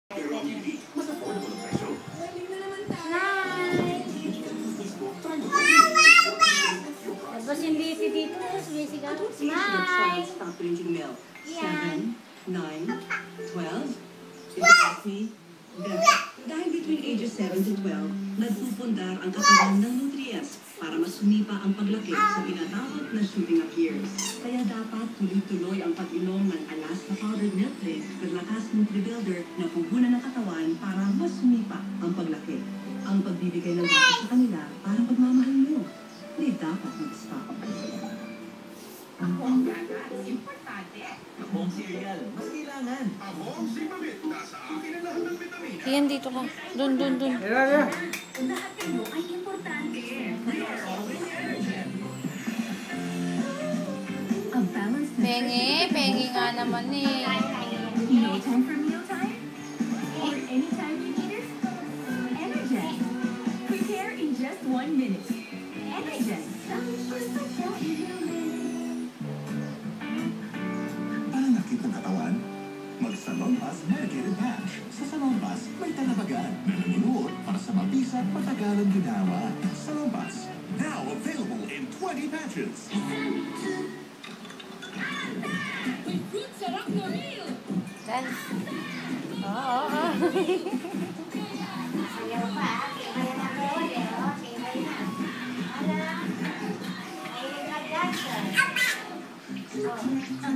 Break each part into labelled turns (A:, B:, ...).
A: Pero hindi mas affordable ang presyo.
B: Tapos yung liti dito, sumisigaw. Smile!
C: Stop drinking milk.
B: Yan.
C: 7, 9, 12. If you ask me, dahil between ages 7 to 12, nagpupundar ang katawan ng nutrients para mas sumipa ang paglaki sa tinatawag na shooting up years. Kaya dapat tuloy-tuloy ang pag-inom ng alas na powdered milk drink ng lakas Nutribuilder na puhunan ng katawan para mas sumipa ang paglaki. Ang pagbibigay ng gatas sa kanila para pagmamahal mo. Hindi dapat mag-stop.
A: Ako ang gatas. Importante. Ako ang cereal. Mas kailangan.
D: Ako ang Zipamit. Nasa akin ang lahat ng vitamina.
E: Iyan, dito ka. Dun.
B: Lahat kayo ay importante. A balanced
E: Pengi nga naman eh.
B: No time for mealtime? Or anytime you need it? Energize. Prepare in just 1 minute. Energize.
D: Pananakit ng katawan? Mag-Salonpas Medicated Patch. Sa Salonpas, may talabagan na naninuot para sa mabisa at matagalang ginawa. Salonpas, now available in 20 patches.
E: Dance. Oo.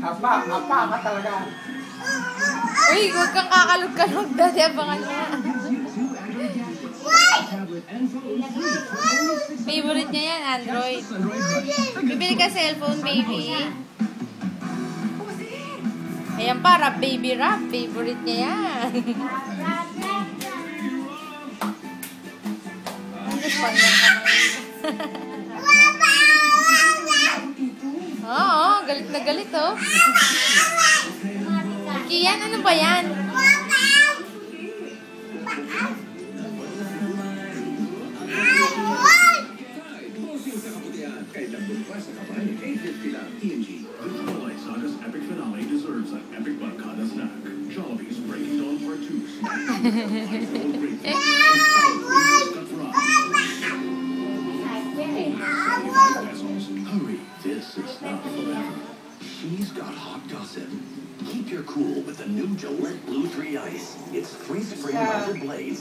F: Apa ka talaga.
E: Uy, huwag kang kakalog-kalog. Dati, abangan mo. Favorite niya yan, Android. Bibili ka cellphone, baby. Ayan pa, rap baby rap. Favorite niya yan. Ano pa yan kamay? Oo, galit na galit oh. Kian, ano ba yan?
D: Saga's epic finale deserves an epic Barkada snack. Jollibee's Breaking Dawn Part 2 snack. Hurry, this is not forever. She's got hot gossip. Keep your cool with the new Gillette Blue 3 Ice. It's 3 spring mounted blades.